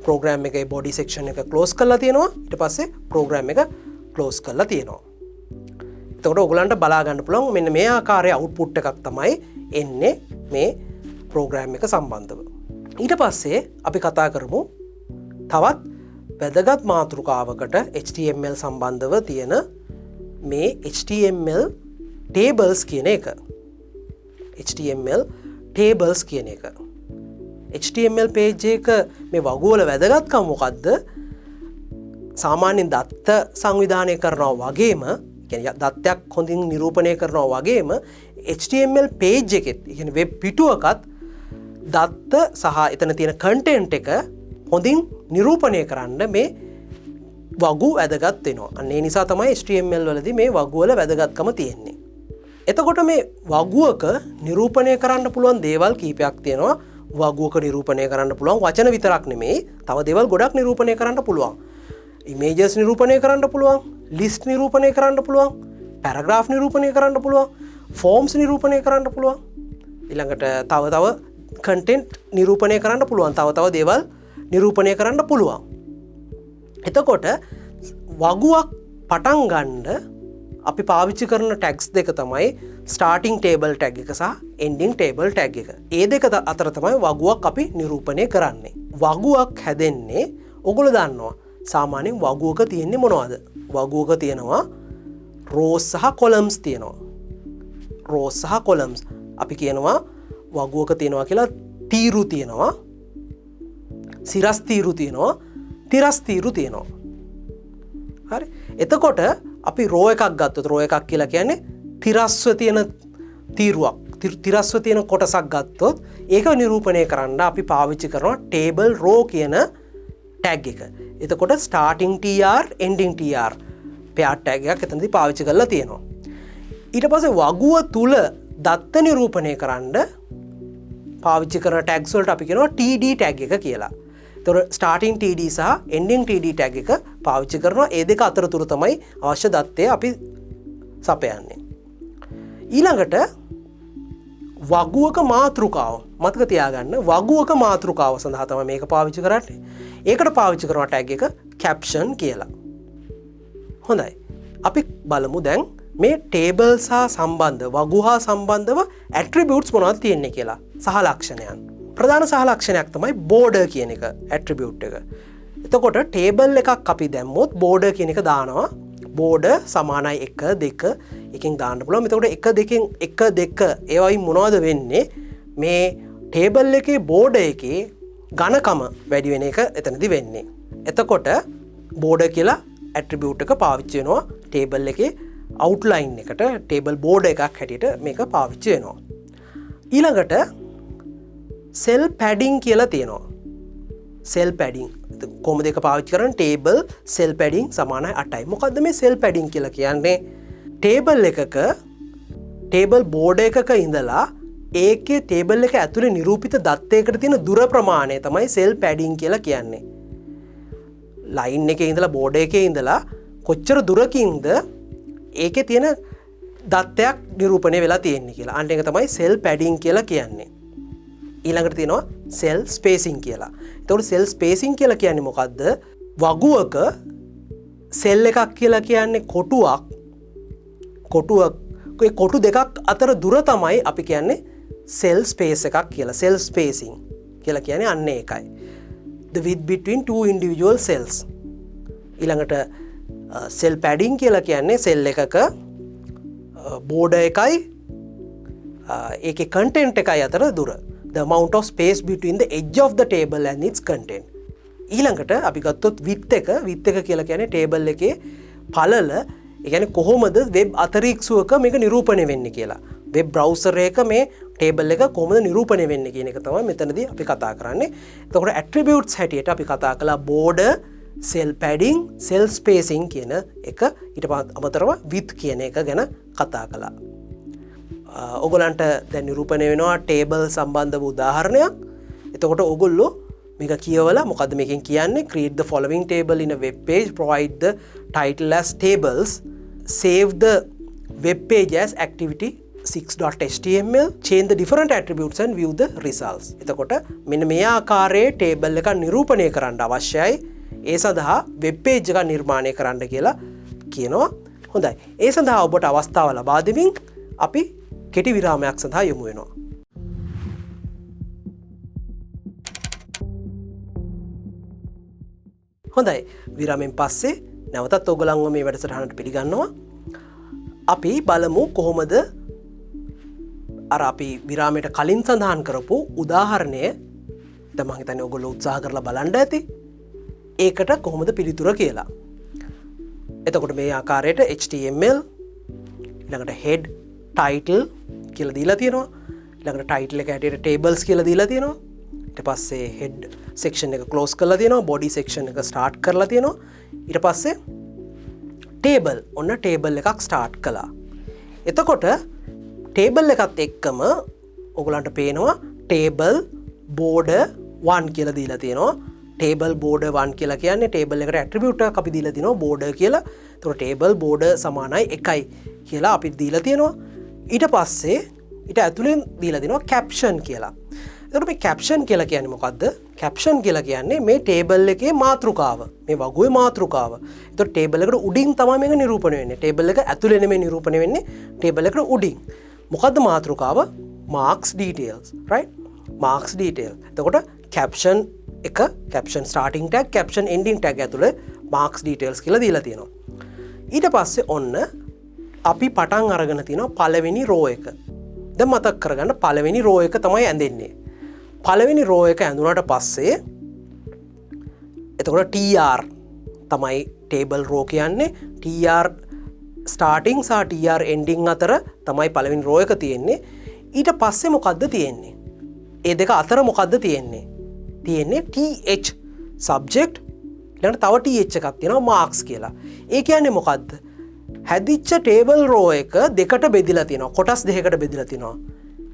S1: program එකේ body section එක close කරලා තියෙනවා. ඊට පස්සේ program එක close කරලා තියෙනවා. එතකොට ඔයගලන්ට බලා ගන්න පුළුවන් මෙන්න මේ ආකාරයේ output එකක් තමයි එන්නේ මේ program එක සම්බන්ධව. ඊට පස්සේ අපි කතා කරමු තවත් වැදගත් මාතෘකාවකට HTML සම්බන්ධව තියෙන මේ HTML tables කියන එක. HTML tables කියන එක. HTML page එක මේ වගුවල වැදගත්කම මොකද්ද? සාමාන්‍යයෙන් දත්ත සංවිධානය කරනවා වගේම, කියන්නේ දත්තයක් හොඳින් නිරූපණය කරනවා වගේම HTML page එකෙත්, කියන්නේ වෙබ් පිටුවකත් දත්ත සහ එතන තියෙන content එක හොඳින් නිරූපණය කරන්න මේ වගු වැදගත් වෙනවා. අන්න ඒ නිසා තමයි HTML වලදී මේ වගු වල වැදගත්කම තියෙන්නේ. එතකොට මේ වගුවක නිරූපණය කරන්න පුළුවන් දේවල් කීපයක් තියෙනවා. වගුවක නිරූපණය කරන්න පුළුවන්. වචන විතරක් නෙමෙයි තව දේවල් ගොඩක් නිරූපණය කරන්න පුළුවන්. ඉමේජස් නිරූපණය කරන්න පුළුවන්, ලිස්ට් නිරූපණය කරන්න පුළුවන්, පැරග්‍රාෆ් නිරූපණය කරන්න පුළුවන්, ෆෝම්ස් නිරූපණය කරන්න පුළුවන්. ඊළඟට තව කන්ටෙන්ට් නිරූපණය කරන්න පුළුවන්. තව දේවල් නිරූපණය කරන්න පුළුවන්. එතකොට වගුවක් පටන් ගන්න අපි පාවිච්චි කරන ටැග්ස් දෙක තමයි ස්ටාර්ටිං ටේබල් ටැග් එක සහ එන්ඩිං ටේබල් ටැග් එක. ඒ දෙක අතර තමයි වගුවක් අපි නිරූපණය කරන්නේ. වගුවක් හැදෙන්නේ ඔගොල්ලෝ දන්නවා සාමාන්‍යයෙන් වගුවක තියෙන්නේ මොනවද? වගුවක තියෙනවා රෝස් සහ කොලම්ස් තියෙනවා. රෝස් සහ කොලම්ස් අපි කියනවා වගුවක තියෙනවා කියලා තීරු තියෙනවා, සිරස් තීරු තියෙනවා, තිරස් තීරු තියෙනවා. හරි. එතකොට අපි රෝ එකක් ගත්තොත් රෝ එකක් කියලා කියන්නේ තිරස්ව තියෙන තීරුවක්. තිරස්ව තියෙන කොටසක් ගත්තොත් ඒක නිරූපණය කරන්න අපි පාවිච්චි කරනවා table row කියන ටැග් එක. එතකොට starting tr ending tr pair tag එකක් එතනදී පාවිච්චි කරලා තියෙනවා. ඊට පස්සේ වගුව තුල දත්ත නිරූපණය කරන්න පාවිච්චි කරන ටැග්ස් වලට අපි කියනවා td ටැග් එක කියලා. එතකොට starting td සහ ending td ටැග් එක පාවිච්චි කරනවා. ඒ දෙක අතරතුර තමයි අවශ්‍ය දත්තය අපි සපයන්නේ. ඊළඟට වගුවක මාතෘකාව මතක තියාගන්න. වගුවක මාතෘකාව සඳහා තමයි මේක පාවිච්චි කරන්නේ. ඒකට පාවිච්චි කරන ටැග් එක caption කියලා. හොඳයි. අපි බලමු දැන් මේ ටේබල් සහ සම්බන්ධ වගු හා සම්බන්ධව ඇට්‍රිබියුට්ස් මොනවද තියෙන්නේ කියලා. සහ ලක්ෂණයන්. ප්‍රධාන සහ ලක්ෂණයක් තමයි border කියන එක ඇට්‍රිබියුට් එක. එතකොට ටේබල් එකක් අපි දැම්මොත් border කියන එක දානවා. border සමානයි 1 2 එකකින් දාන්න පුළුවන්. එතකොට 1 2කින් 1 2 ඒවයි මොනවද වෙන්නේ? මේ ටේබල් එකේ border එකේ ඝනකම වැඩි වෙන එක එතනදි වෙන්නේ. එතකොට border කියලා ඇට්‍රිබියුට් එක පාවිච්චි වෙනවා ටේබල් එකේ outline එකට. ටේබල් border එකක් හැටියට මේක පාවිච්චි වෙනවා. ඊළඟට cell padding කියලා තියෙනවා. cell padding කොහොමද ඒක පාවිච්චි කරන්නේ? table cell padding සමානයි 8යි. මොකද්ද මේ cell padding කියලා කියන්නේ? ටේබල් එකක ටේබල් border එකක ඉඳලා ඒකේ ටේබල් එක ඇතුලේ නිරූපිත දත්තයකට තියෙන දුර ප්‍රමාණය තමයි cell padding කියලා කියන්නේ. ලයින් එකේ ඉඳලා border එකේ ඉඳලා කොච්චර දුරකින්ද ඒකේ තියෙන දත්තයක් නිරූපණය වෙලා තියෙන්නේ කියලා. අන්න ඒක තමයි cell padding කියලා කියන්නේ. ඊළඟට තියෙනවා cell spacing කියලා. එතකොට cell spacing කියලා කියන්නේ මොකද්ද? වගුවක cell එකක් කියලා කියන්නේ කොටුවක්. ඒ කොටු දෙකක් අතර දුර තමයි අපි කියන්නේ cell space එකක් කියලා. cell spacing කියලා කියන්නේ අන්න ඒකයි. The width between two individual cells. ඊළඟට cell padding කියලා කියන්නේ cell එකක border එකයි ඒකේ content එකයි අතර දුර. The amount of space between the edge of the table and its content. ඊළඟට අපි ගත්තොත් width එක කියලා කියන්නේ table එකේ පළල, ඒ කියන්නේ කොහොමද web අතරීක්ෂුවක මේක නිරූපණය වෙන්නේ කියලා. web browser එක මේ table එක කොහොමද නිරූපණය වෙන්නේ කියන එක තමයි මෙතනදී අපි කතා කරන්නේ. එතකොට attributes හැටියට අපි කතා කළා border, cell padding, cell spacing කියන එක. ඊට අමතරව width කියන එක ගැන කතා කළා. ඔගොල්ලන්ට දැන් නිරූපණය වෙනවා ටේබල් සම්බන්ධව උදාහරණයක්. එතකොට ඔගොල්ලෝ මේක කියවලා මොකද්ද මේකෙන් කියන්නේ? create the following table in a web page, provide the title as tables, save the web page as activity 6.html, change the different attributes and view the results. එතකොට මෙන්න මේ ආකාරයේ ටේබල් එකක් නිරූපණය කරන්න අවශ්‍යයි. ඒ සඳහා වෙබ් පේජ් එකක් නිර්මාණය කරන්න කියලා කියනවා. හොඳයි. ඒ සඳහා ඔබට අවස්ථාව ලබා දෙමින් අපි කෙටි විරාමයක් සඳහා යොමු වෙනවා. හොඳයි. විරාමයෙන් පස්සේ නැවතත් ඔයගොල්ලන්ව මේ වැඩසටහනට පිළිගන්නවා. අපි බලමු කොහොමද අර අපි විරාමයට කලින් සඳහන් කරපු උදාහරණය දැන් මම හිතන්නේ ඔයගොල්ලෝ උත්සාහ කරලා බලන්න ඇති. ඒකට කොහොමද පිළිතුර කියලා. එතකොට මේ ආකාරයට HTML ඊළඟට head title කියලා දීලා තියෙනවා. ඊළඟට title එක හැටියට tables කියලා දීලා තියෙනවා. ඊට පස්සේ head section එක close කරලා තියෙනවා. body section එක start කරලා තියෙනවා. ඊට පස්සේ table ඔන්න table එකක් start කළා. එතකොට table එකත් එක්කම ඔයගලන්ට පේනවා table බෝඩර් 1 කියලා දීලා තියෙනවා. ටේබල් බෝඩර් 1 කියලා කියන්නේ ටේබල් එකට ඇට්‍රිබියුට් එකක් අපි දීලා තිනවා බෝඩර් කියලා. ඒතකොට ටේබල් බෝඩර් සමානයි 1යි කියලා අපි දීලා තියෙනවා. ඊට පස්සේ ඊට ඇතුලෙන් දීලා තිනවා කැප්ෂන් කියලා. එතකොට මේ කැප්ෂන් කියලා කියන්නේ මොකද්ද? කැප්ෂන් කියලා කියන්නේ මේ ටේබල් එකේ මාතෘකාව. මේ වගුවේ මාතෘකාව. එතකොට ටේබල් එකට උඩින් තමයි මේක නිරූපණය වෙන්නේ. ටේබල් එක ඇතුලේ නෙමෙයි නිරූපණය වෙන්නේ. ටේබල් එකට උඩින්. මොකද්ද මාතෘකාව? marks details, right? marks detail. එතකොට caption එක caption starting tag, caption ending tag ඇතුලේ marks details කියලා දීලා තියෙනවා. ඊට පස්සේ ඔන්න අපි පටන් අරගෙන තියෙනවා පළවෙනි row එක. දැන් මතක් කරගන්න පළවෙනි row එක තමයි ඇඳෙන්නේ. පළවෙනි row එක ඇඳුනට පස්සේ එතකොට tr තමයි table row කියන්නේ. tr starting සහ tr ending අතර තමයි පළවෙනි row එක තියෙන්නේ. ඊට පස්සේ මොකද්ද තියෙන්නේ? ඒ දෙක අතර මොකද්ද තියෙන්නේ? තියෙන්නේ th subject ඊළඟට තව th එකක් තියෙනවා marks කියලා. ඒ කියන්නේ මොකද්ද? හැදිච්ච table row එක දෙකට බෙදිලා තියෙනවා. කොටස් දෙකකට බෙදිලා තියෙනවා.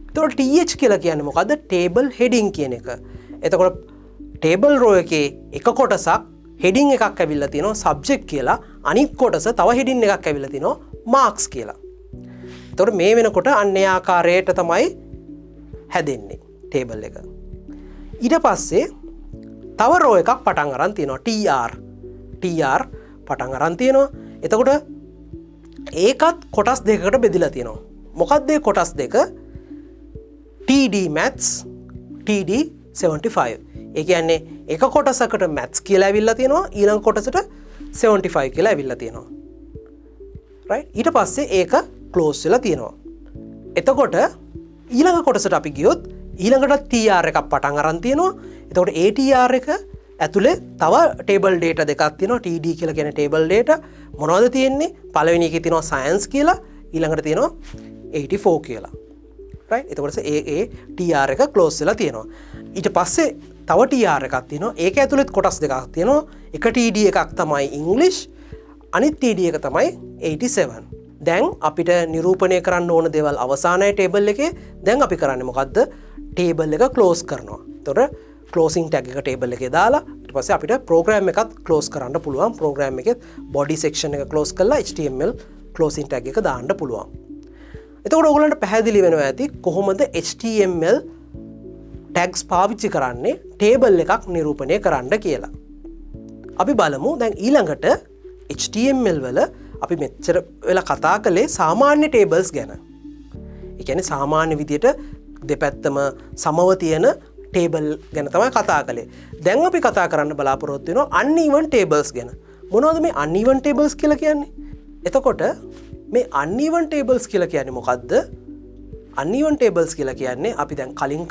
S1: එතකොට th කියලා කියන්නේ මොකද්ද? table heading කියන එක. එතකොට table row එකේ එක කොටසක් heading එකක් ඇවිල්ලා තියෙනවා subject කියලා. අනිත් කොටස තව heading එකක් ඇවිල්ලා තියෙනවා marks කියලා. එතකොට මේ වෙනකොට අන්නේ ආකාරයට තමයි හැදෙන්නේ table එක. ඊට පස්සේ තව row එකක් පටන් අරන් තියෙනවා tr පටන් අරන් තියෙනවා. එතකොට ඒකත් කොටස් දෙකකට බෙදිලා තියෙනවා. මොකක්ද ඒ කොටස් දෙක? td maths td 75. ඒ කියන්නේ එක කොටසකට maths කියලා ඇවිල්ලා තියෙනවා ඊළඟ කොටසට 75 කියලා ඇවිල්ලා තියෙනවා. right? ඊට පස්සේ ඒක close වෙලා තියෙනවා. එතකොට ඊළඟ කොටසට අපි ගියොත් ඊළඟට tr එකක් පටන් අරන් තියෙනවා. එතකොට ඒ tr එක ඇතුලේ තව table data දෙකක් තියෙනවා. td කියලා කියන්නේ table data. මොනවද තියෙන්නේ? පළවෙනි එකේ තියෙනවා science කියලා, ඊළඟට තියෙනවා 84 කියලා. right? එතකොට ඒ tr එක close වෙලා තියෙනවා. ඊට පස්සේ තව tr එකක් තියෙනවා. ඒක ඇතුලේ කොටස් දෙකක් තියෙනවා. එක td එකක් තමයි English, අනිත් td එක තමයි 87. දැන් අපිට නිරූපණය කරන්න ඕන දේවල් අවසානයේ table එකේ. දැන් අපි කරන්නේ මොකද්ද? table එක close කරනවා. එතකොට closing tag එක table එකේ දාලා ඊට පස්සේ අපිට program එකත් close කරන්න පුළුවන්. program එකේ body section එක close කරලා html closing tag එක දාන්න පුළුවන්. එතකොට ඔයගොල්ලන්ට පැහැදිලි වෙනවා ඇති කොහොමද html tags පාවිච්චි කරන්නේ table එකක් නිරූපණය කරන්න කියලා. අපි බලමු දැන් ඊළඟට html වල අපි මෙච්චර වෙලා කතා කළේ සාමාන්‍ය tables ගැන. ඒ කියන්නේ සාමාන්‍ය විදියට දෙපැත්තම සමව තියෙන table ගැන තමයි කතා කළේ. දැන් අපි කතා කරන්න බලාපොරොත්තු වෙනවා uneven tables ගැන. මොනවද මේ uneven tables කියලා කියන්නේ? එතකොට මේ uneven tables කියලා කියන්නේ මොකද්ද? uneven tables කියලා කියන්නේ අපි දැන් කලින්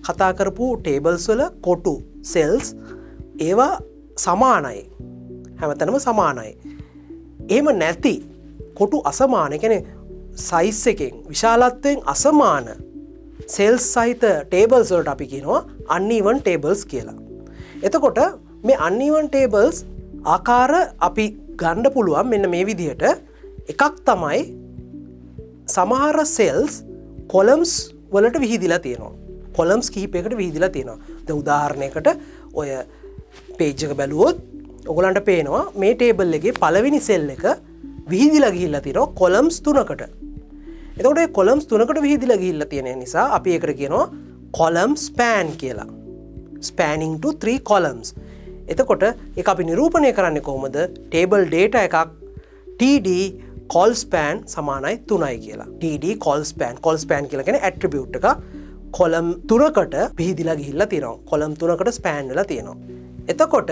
S1: කතා කරපු tables වල කොටු cells ඒවා සමානයි. හැමතැනම සමානයි. එහෙම නැති කොටු අසමාන, කියන්නේ size එකෙන් විශාලත්වයෙන් අසමාන cells සහිත tables වලට අපි කියනවා uneven tables කියලා. එතකොට මේ uneven tables ආකාර අපි ගන්න පුළුවන් මෙන්න මේ විදිහට. එකක් තමයි සමහර cells columns වලට විහිදිලා තියෙනවා. columns කීපයකට විහිදිලා තියෙනවා. දැන් උදාහරණයකට ඔය page එක බැලුවොත් ඔයගලන්ට පේනවා මේ table එකේ පළවෙනි cell එක විහිදිලා ගිහිල්ලා තියෙනවා columns 3කට. එතකොට මේ columns 3කට විහිදිලා ගිහිල්ලා තියෙන නිසා අපි ඒකට කියනවා column span කියලා. spanning to 3 columns. එතකොට ඒක අපි නිරූපණය කරන්නේ කොහොමද? table data එකක් td col span සමානයි 3යි කියලා. td col span කියලා කියන්නේ attribute එක column 3කට විහිදිලා ගිහිල්ලා තියෙනවා. column 3කට span වෙලා තියෙනවා. එතකොට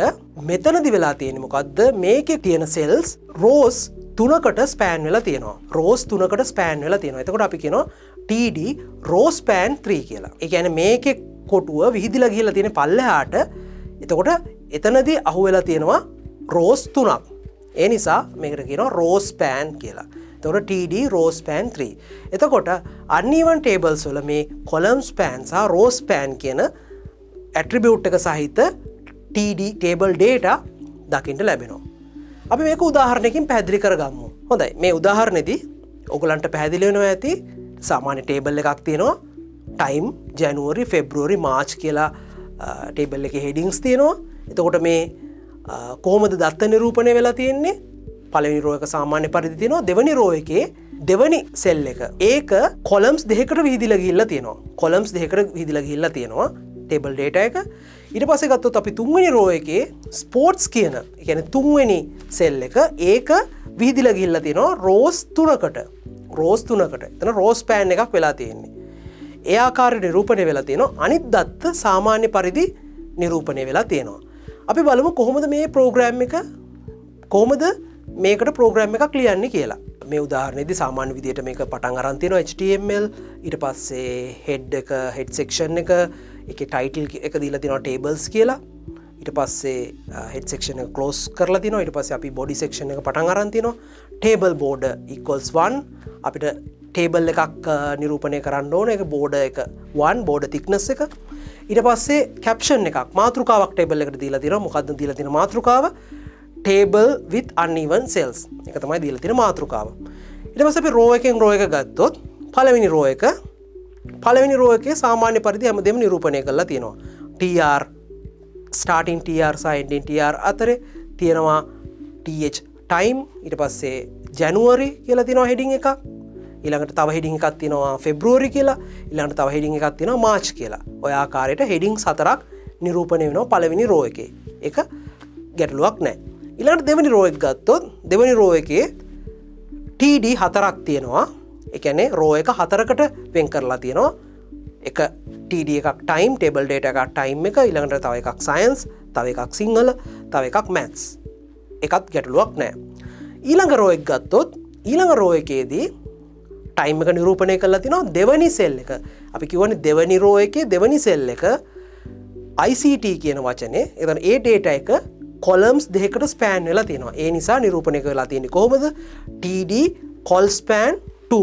S1: මෙතනදි වෙලා තියෙන්නේ මොකද්ද? මේකේ තියෙන cells rows 3කට span වෙලා තියෙනවා. rows 3කට span වෙලා තියෙනවා. එතකොට අපි කියනවා td row span 3 කියලා. ඒ කියන්නේ මේකේ කොටුව විහිදිලා ගිහිල්ලා තියෙන පල්ලෙහාට. එතකොට එතනදී අහුවෙලා තියෙනවා rows 3ක්. ඒ නිසා මේකට කියනවා row span කියලා. එතකොට td row span 3. එතකොට uneven tables වල මේ column span සහ row span කියන attribute එක සහිත td table data දකින්න ලැබෙනවා. අපි මේක උදාහරණයකින් පැහැදිලි කරගමු. හොඳයි. මේ උදාහරණෙදී ඔයගලන්ට පැහැදිලි වෙනවා ඇති සාමාන්‍ය table එකක් තියෙනවා. ටයිම් ජැනුවරි ෆෙබ්‍රුවරි මාච් කියලා ටේබල් එක හෙඩිංස් තියෙනවා. එතකොට මේ කොහොමද දත්ත නිරූපණය වෙලා තියෙන්නේ? පළවෙනි රෝ එක සාමාන්‍ය පරිදි තියෙනවා. දෙවෙනි රෝ එකේ දෙවෙනි සෙල් එක ඒක කොලම්ස් දෙකකට විහිදිලා ගිහිල්ලා තියෙනවා. කොලම්ස් දෙකකට විහිදිලා ගිහිල්ලා තියෙනවා ටේබල් ඩේටා එක. ඊට පස්සේ ගත්තොත් අපි තුන්වෙනි රෝ එකේ ස්පෝර්ට්ස් කියන, ඒ කියන්නේ තුන්වෙනි සෙල් එක ඒක විහිදිලා ගිහිල්ලා තියෙනවා රෝස් 3කට. රෝස් 3කට. එතන රෝස් පෑන් එකක් වෙලා තියෙන්නේ. ඒ ආකාරයට නිරූපණය වෙලා තියෙනවා. අනිත් දත්ත සාමාන්‍ය පරිදි නිරූපණය වෙලා තියෙනවා. අපි බලමු කොහොමද මේ ප්‍රෝග්‍රෑම් එක කොහොමද මේකට ප්‍රෝග්‍රෑම් එකක් ලියන්නේ කියලා. මේ උදාහරණයේදී සාමාන්‍ය විදිහට මේක පටන් අරන් තියෙනවා HTML, ඊට පස්සේ head එක, head section එක, ඒකේ title එක දීලා තියෙනවා tables කියලා. ඊට පස්සේ head section එක close කරලා තියෙනවා. ඊට පස්සේ අපි body section එක පටන් අරන් තියෙනවා. table border equals 1. අපිට table එකක් නිරූපණය කරන්න ඕන. ඒක border එක 1, border thickness එක. ඊට පස්සේ caption එකක්, මාතෘකාවක් table එකට දීලා තියෙනවා. මොකද්ද දීලා තියෙන මාතෘකාව? table with uneven cells. එක තමයි දීලා තියෙන මාතෘකාව. ඊට පස්සේ අපි row එකෙන් row එක ගත්තොත් පළවෙනි row එකේ සාමාන්‍ය පරිදි හැමදේම නිරූපණය කරලා තියෙනවා. tr starting tr සහ ending tr අතරේ තියෙනවා th time. ඊට පස්සේ January කියලා තියෙනවා heading එකක්. ඊළඟට තව heading එකක් තියෙනවා February කියලා. ඊළඟට තව heading එකක් තියෙනවා March කියලා. ඔය ආකාරයට headings 4ක් නිරූපණය වෙනවා පළවෙනි row එකේ. ඒක ගැටලුවක් නැහැ. ඊළඟට දෙවෙනි row එක ගත්තොත් දෙවෙනි row එකේ TD 4ක් තියෙනවා. ඒ කියන්නේ row එක 4කට වෙන් කරලා තියෙනවා. එක TD එකක් time, table data එකක් time එක, ඊළඟට තව එකක් science, තව එකක් සිංහල, තව එකක් maths. එකත් ගැටලුවක් නැහැ. ඊළඟ row එක ගත්තොත් ඊළඟ row එකේදී time එක නිරූපණය කරලා තිනවා දෙවෙනි සෙල් එක. අපි කියවනේ දෙවෙනි row එකේ දෙවෙනි සෙල් එක ICT කියන වචනේ. එතන ඒ data එක columns දෙකකට span වෙලා තියෙනවා. ඒ නිසා නිරූපණය කරලා තියෙන්නේ කොහොමද? TD col span 2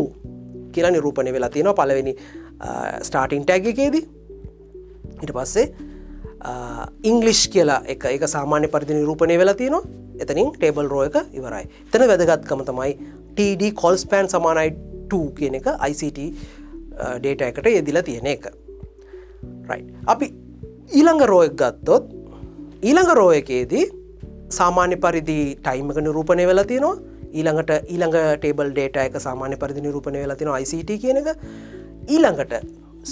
S1: කියලා නිරූපණය වෙලා තියෙනවා පළවෙනි starting tag එකේදී. ඊට පස්සේ English කියලා එක සාමාන්‍ය පරිදි නිරූපණය වෙලා තියෙනවා. එතනින් table row එක ඉවරයි. එතන වැදගත්කම තමයි TD col span සමානයි 2 කියන එක ICT data එකට යෙදিলা තියෙන එක. right. අපි ඊළඟ row එක ගත්තොත් ඊළඟ row එකේදී සාමාන්‍ය පරිදි time එක නිරූපණය වෙලා තියෙනවා. ඊළඟ table data එක සාමාන්‍ය පරිදි නිරූපණය වෙලා තියෙනවා ICT කියන එක. ඊළඟට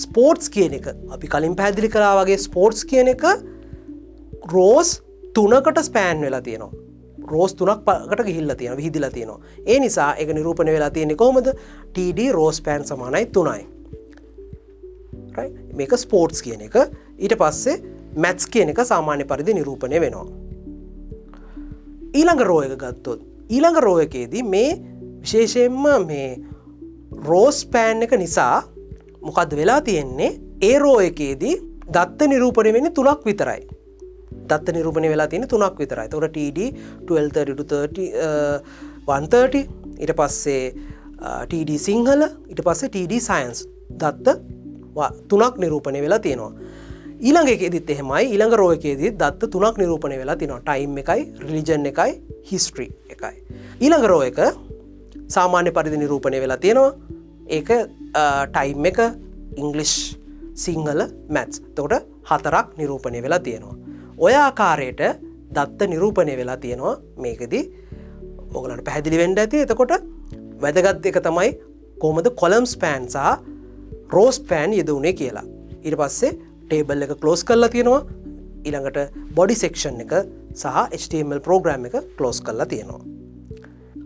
S1: sports කියන එක අපි කලින් පැහැදිලි කළා වගේ sports කියන එක rows 3කට span වෙලා තියෙනවා. rows 3කට ගිහිල්ලා තියෙනවා, විහිදිලා තියෙනවා. ඒ නිසා ඒක නිරූපණය වෙලා තියෙන්නේ කොහොමද? TD row span සමානයි 3යි. right. මේක sports කියන එක. ඊට පස්සේ maths කියන එක සාමාන්‍ය පරිදි නිරූපණය වෙනවා. ඊළඟ row එක ගත්තොත් ඊළඟ row එකේදී මේ විශේෂයෙන්ම මේ row span එක නිසා මොකද්ද වෙලා තියෙන්නේ? ඒ row එකේදී දත්ත නිරූපණය වෙන්නේ 3ක් විතරයි. දත්ත නිරූපණය වෙලා තියෙන්නේ 3ක් විතරයි. ඒතකොට TD 1230 to 130 ඊට පස්සේ TD සිංහල ඊට පස්සේ TD science දත්ත 3ක් නිරූපණය වෙලා තියෙනවා. ඊළඟ එකේදීත් එහෙමයි. ඊළඟ row එකේදී දත්ත 3ක් නිරූපණය වෙලා තියෙනවා. time එකයි, religion එකයි, history එකයි. ඊළඟ row එක සාමාන්‍ය පරිදි නිරූපණය වෙලා තියෙනවා. ඒක time එක, English, සිංහල, maths. එතකොට 4ක් නිරූපණය වෙලා තියෙනවා. ඔය ආකාරයට දත්ත නිරූපණය වෙලා තියෙනවා මේකෙදී. ඔයගලන්ට පැහැදිලි වෙන්න ඇති. එතකොට වැදගත් එක තමයි කොහොමද column span සහ row span යෙදුනේ කියලා. ඊට පස්සේ table එක close කරලා තියෙනවා. ඊළඟට body section එක සහ HTML program එක close කරලා තියෙනවා.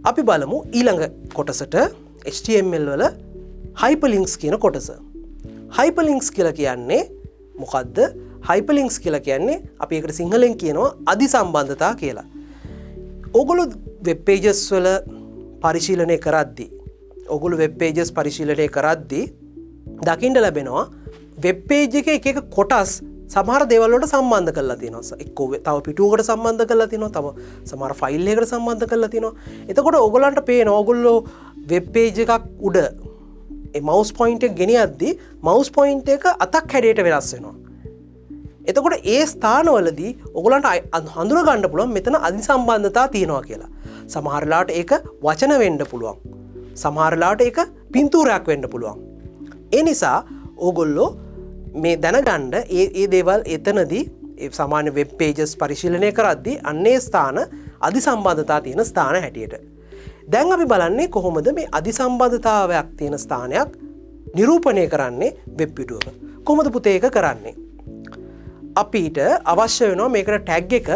S1: අපි බලමු ඊළඟ කොටසට HTML වල hyperlinks කියන කොටස. hyperlinks කියලා කියන්නේ මොකද්ද? hyperlinks කියලා කියන්නේ අපි ඒකට සිංහලෙන් කියනවා අධිසම්බන්ධතා කියලා. ඔයගොල්ලෝ web pages වල පරිශීලනය කරද්දී දකින්න ලැබෙනවා web page එකේ එක කොටස් සමහර දේවල් වලට සම්බන්ධ කරලා තියෙනවා. එක්කෝ තව පිටුවකට සම්බන්ධ කරලා තියෙනවා, තව සමහර ෆයිල් එකකට සම්බන්ධ කරලා තියෙනවා. එතකොට ඔයගොල්ලන්ට පේනවා ඔයගොල්ලෝ web page එකක් උඩ ඒ mouse point එක ගෙනියද්දී mouse point එක අතක් හැඩයට වෙනස් වෙනවා. එතකොට ඒ ස්ථානවලදී ඔයගොල්ලන්ට හඳුනා ගන්න පුළුවන් මෙතන අධිසම්බන්ධතා තියෙනවා කියලා. සමහර වෙලාවට ඒක වචන වෙන්න පුළුවන්. සමහර වෙලාවට ඒක පින්තූරයක් වෙන්න පුළුවන්. ඒ නිසා ඕගොල්ලෝ මේ දැනගන්න ඒ දේවල් එතනදී සාමාන්‍ය වෙබ් පේජස් පරිශීලනය කරද්දී අන්නේ ස්ථාන අධිසම්බන්ධතා තියෙන ස්ථාන හැටියට. දැන් අපි බලන්නේ කොහොමද මේ අධිසම්බන්ධතාවයක් තියෙන ස්ථානයක් නිරූපණය කරන්නේ වෙබ් පිටුවක. කොහොමද පුතේ ඒක කරන්නේ? අපිට අවශ්‍ය වෙනවා මේකට ටැග් එක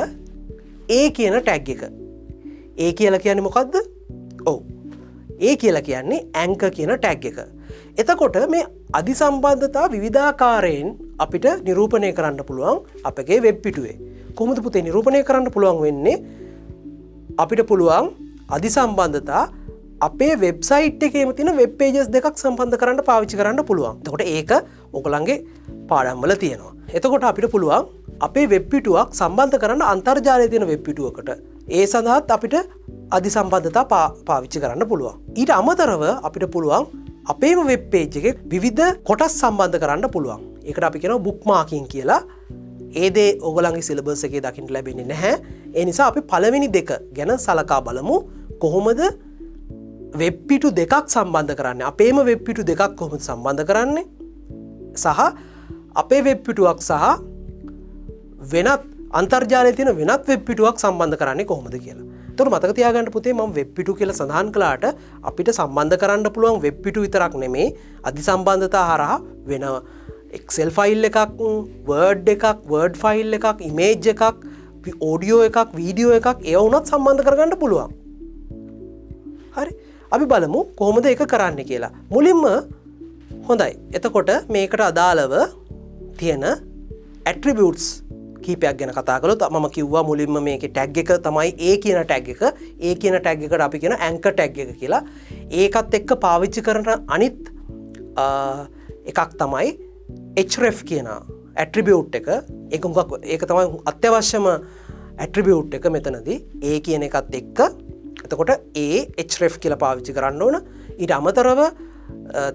S1: A කියන ටැග් එක. A කියලා කියන්නේ මොකද්ද? ඔව්. A කියලා කියන්නේ ඇන්කර් කියන ටැග් එක. එතකොට මේ අධිසම්බන්ධතා විවිධාකාරයෙන් අපිට නිරූපණය කරන්න පුළුවන් අපගේ වෙබ් පිටුවේ. කොහොමද පුතේ නිරූපණය කරන්න පුළුවන් වෙන්නේ? අපිට පුළුවන් අධිසම්බන්ධතා අපේ වෙබ්සයිට් එකේම තියෙන වෙබ් පේජස් දෙකක් සම්බන්ධ කරන්න පාවිච්චි කරන්න පුළුවන්. එතකොට ඒක ඔයගොල්ලන්ගේ පාඩම්වල තියෙනවා. එතකොට අපිට පුළුවන් අපේ වෙබ් පිටුවක් සම්බන්ධ කරන්න අන්තර්ජාලයේ තියෙන වෙබ් පිටුවකට. ඒ සඳහාත් අපිට අධිසම්බන්ධතා පාවිච්චි කරන්න පුළුවන්. ඊට අමතරව අපිට පුළුවන් අපේම වෙබ් පේජ් එකේ විවිධ කොටස් සම්බන්ධ කරන්න පුළුවන්. ඒකට අපි කියනවා බුක්මාර්කින් කියලා. ඒ දේ ඔයගොල්ලන්ගේ සිලබස් එකේ දකින්න ලැබෙන්නේ නැහැ. ඒ නිසා අපි පළවෙනි දෙක ගැන සලකා බලමු. කොහොමද වෙබ් පිටු දෙකක් සම්බන්ධ කරන්නේ? අපේම වෙබ් පිටු දෙකක් කොහොමද සම්බන්ධ කරන්නේ? සහ අපේ වෙබ් පිටුවක් සහ වෙනත් අන්තර්ජාලයේ තියෙන වෙනත් වෙබ් පිටුවක් සම්බන්ධ කරන්නේ කොහොමද කියලා. එතකොට මතක තියාගන්න පුතේ මම වෙබ් පිටු කියලා සඳහන් කළාට අපිට සම්බන්ධ කරන්න පුළුවන් වෙබ් පිටු විතරක් නෙමේ අධිසම්බන්ධතා හරහා වෙන Excel ෆයිල් එකක්, Word එකක්, Word ෆයිල් එකක්, image එකක්, audio එකක්, video එකක් ඒව උනත් සම්බන්ධ කරගන්න පුළුවන්. හරි. අපි බලමු කොහොමද ඒක කරන්නේ කියලා. මුලින්ම හොඳයි. එතකොට මේකට අදාළව තියෙන attributes කීපයක් ගැන කතා කළොත් මම කිව්වා මුලින්ම මේකේ ටැග් එක තමයි A කියන ටැග් එක. A කියන ටැග් එකට අපි කියන anchor ටැග් එක කියලා. ඒකත් එක්ක පාවිච්චි කරන අනිත් එකක් තමයි href කියන attribute එක. ඒක තමයි අත්‍යවශ්‍යම attribute එක මෙතනදී. A කියන එකත් එක්ක එතකොට A href කියලා පාවිච්චි කරන්න ඕන. ඊට අමතරව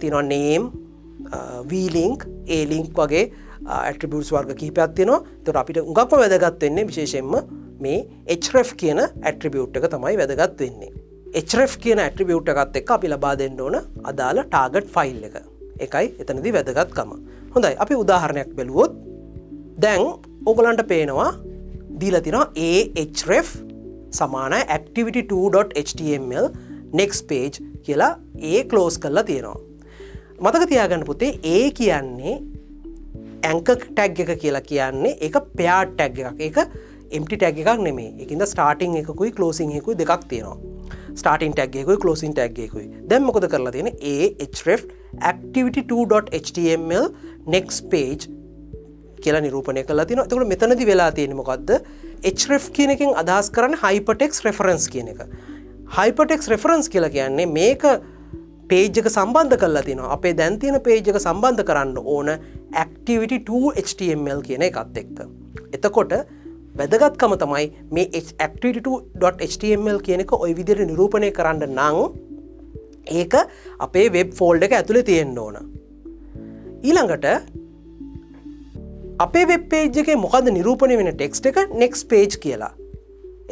S1: තියෙනවා name, v-link, a-link වගේ attributes වර්ග කිහිපයක් තියෙනවා. එතකොට අපිට උඟක්ම වැදගත් වෙන්නේ විශේෂයෙන්ම මේ href කියන attribute එක තමයි වැදගත් වෙන්නේ. href කියන attribute එකත් එක්ක අපි ලබා දෙන්න ඕන අදාළ target file එක. ඒකයි එතනදී වැදගත්කම. හොඳයි අපි උදාහරණයක් බලුවොත් දැන් ඕගලන්ට පේනවා දීලා තිනවා ahref සමානයි activity2.html next page කියලා A close කරලා තියෙනවා. මතක තියාගන්න පුතේ A කියන්නේ anchor tag එක කියලා කියන්නේ ඒක paired tag එකක්. ඒක empty tag එකක් නෙමෙයි. ඒකින්ද starting එකකුයි closing එකකුයි දෙකක් තියෙනවා. starting tag එකකුයි closing tag එකකුයි. දැන් මොකද කරලා තියෙන්නේ? ahref activity2.html next page කියලා නිරූපණය කරලා තියෙනවා. එතකොට මෙතනදී වෙලා තියෙන්නේ මොකද්ද? href කියන එකෙන් අදහස් කරන්නේ hypertext reference කියන එක. hypertext reference කියලා කියන්නේ මේක page එක සම්බන්ධ කරලා තියෙනවා. අපේ දැන් තියෙන page එක සම්බන්ධ කරන්න ඕන activity2.html කියන එකත් එක්ක. එතකොට වැදගත්කම තමයි මේ activity2.html කියන එක ওই විදිහට නිරූපණය කරන්න නම් ඒක අපේ වෙබ් ෆෝල්ඩර් එක ඇතුලේ තියෙන්න ඕන. ඊළඟට අපේ වෙබ් පේජ් එකේ මොකද්ද නිරූපණය වෙන ටෙක්ස්ට් එක next page කියලා.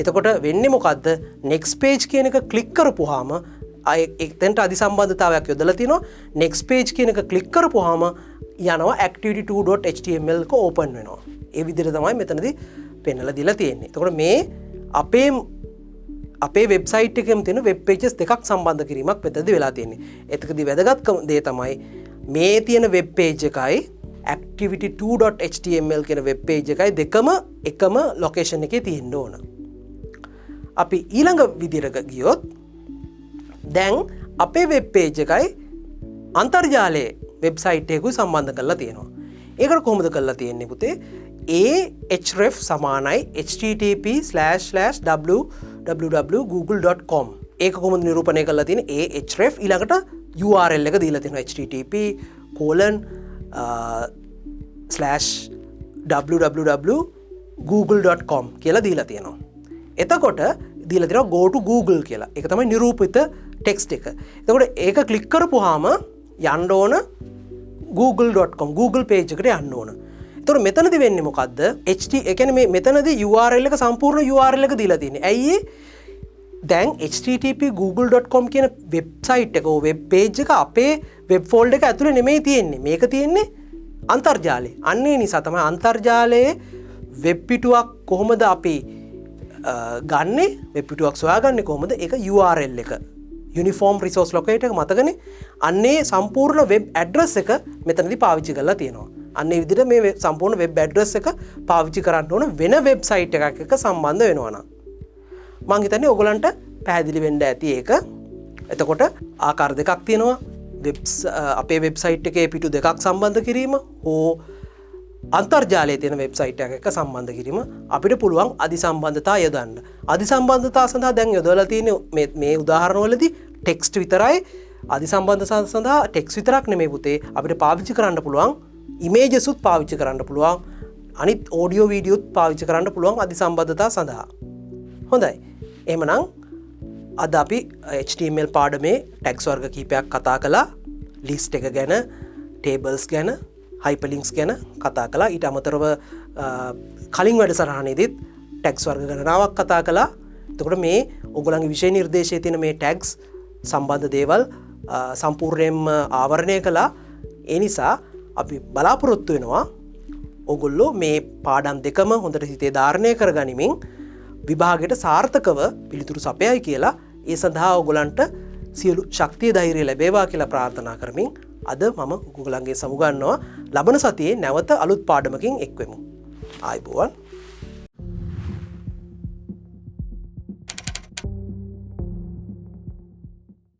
S1: එතකොට වෙන්නේ මොකද්ද? next page කියන එක ක්ලික් කරපුවාම එතෙන්ට අධිසම්බන්ධතාවයක් යොදලා තිනවා. next page කියන එක ක්ලික් කරපුවාම යනවා activity2.html එක ඕපන් වෙනවා. ඒ විදිහට තමයි මෙතනදී පෙන්නලා දීලා තියෙන්නේ. එතකොට මේ අපේ වෙබ්සයිට් එකේම තියෙන වෙබ් පේජස් දෙකක් සම්බන්ධ කිරීමක් මෙතනදී වෙලා තියෙන්නේ. ඒකදී වැදගත්කම දේ තමයි මේ තියෙන වෙබ් පේජ් එකයි activity2.html කියන වෙබ් පේජ් එකයි දෙකම එකම ලොකේෂන් එකේ තියෙන්න ඕන. අපි ඊළඟ විදිහට ගියොත් දැන් අපේ වෙබ් පේජ් එකයි අන්තර්ජාලයේ වෙබ්සයිට් එකකුයි සම්බන්ධ කරලා තියෙනවා. ඒකට කොහොමද කරලා තියෙන්නේ පුතේ? ahref සමානයි http://www.google.com. ඒක කොහොමද නිරූපණය කරලා තියෙන්නේ? ahref ඊළඟට URL එක දීලා තියෙනවා http://www.google.com කියලා දීලා තියෙනවා. එතකොට දීලා තියෙනවා go to Google කියලා. ඒක තමයි නිරූපිත ටෙක්ස්ට් එක. එතකොට ඒක ක්ලික් කරපුවාම යන්න ඕන google.com Google page එකට යන්න ඕන. එතකොට මෙතනදී වෙන්නේ මොකද්ද? ඒ කියන්නේ මෙතනදී URL එක සම්පූර්ණ URL එක දීලා තියෙන්නේ. ඇයි දැන් http google.com කියන වෙබ්සයිට් එක වෙබ් පේජ් එක අපේ වෙබ් ෆෝල්ඩර් එක ඇතුලේ නෙමෙයි තියෙන්නේ. මේක තියෙන්නේ අන්තර්ජාලේ. අන්න ඒ නිසා තමයි අන්තර්ජාලයේ වෙබ් පිටුවක් කොහොමද අපි ගන්නේ වෙබ් පිටුවක් සොයාගන්නේ කොහොමද? ඒක URL එක. යුනිෆෝම් රිසෝස් ලොකේටර් එක මතකනේ. අන්නේ සම්පූර්ණ වෙබ් ඇඩ්‍රස් එක මෙතනදී පාවිච්චි කරලා තියෙනවා. අන්නේ විදිහට මේ සම්පූර්ණ වෙබ් ඇඩ්‍රස් එක පාවිච්චි කරන්න ඕන වෙන වෙබ්සයිට් එකක් එක්ක සම්බන්ධ වෙනවා නම්. මං හිතන්නේ ඔයගලන්ට පැහැදිලි වෙන්න ඇති ඒක. එතකොට ආකාර දෙකක් තියෙනවා. අපේ වෙබ්සයිට් එකේ පිටු දෙකක් සම්බන්ධ කිරීම හෝ අන්තර්ජාලයේ තියෙන වෙබ්සයිට් එකක් එක්ක සම්බන්ධ කිරීම අපිට පුළුවන් අධිසම්බන්ධතා යොදන්න. අධිසම්බන්ධතා සඳහා දැන් යොදවලා තියෙන මේ උදාහරණවලදී ටෙක්ස්ට් විතරයි. අධිසම්බන්ධතා සඳහා ටෙක්ස්ට් විතරක් නෙමෙයි පුතේ අපිට පාවිච්චි කරන්න පුළුවන් ඉමේජස් උත් පාවිච්චි කරන්න පුළුවන්. අනිත් ඔඩියෝ වීඩියෝත් පාවිච්චි කරන්න පුළුවන් අධිසම්බන්ධතා සඳහා. හොඳයි. එහෙමනම් අද අපි HTML පාඩමේ ටැග්ස් වර්ග කීපයක් කතා කළා. ලිස්ට් එක ගැන, ටේබල්ස් ගැන, හයිපර්ලින්ක්ස් ගැන කතා කළා. ඊට අමතරව කලින් වැඩසටහනේදීත් ටැග්ස් වර්ග ගණනාවක් කතා කළා. එතකොට මේ ඔයගොල්ලන්ගේ විෂය නිර්දේශයේ තියෙන මේ ටැග්ස් සම්බන්ධ දේවල් සම්පූර්ණයෙන්ම ආවරණය කළා. ඒ නිසා අපි බලාපොරොත්තු වෙනවා ඔයගොල්ලෝ මේ පාඩම් දෙකම හොඳට හිතේ ධාරණය කරගනිමින් විභාගයට සාර්ථකව පිළිතුරු සපයයි කියලා ඒ සඳහා ඔයගොල්ලන්ට සියලු ශක්තිය ධෛර්යය ලැබේවා කියලා ප්‍රාර්ථනා කරමින් අද මම ඔයගොල්ලන්ගේ සමුගන්නවා ලබන සතියේ නැවත අලුත් පාඩමකින් එක්වෙමු. ආයුබෝවන්.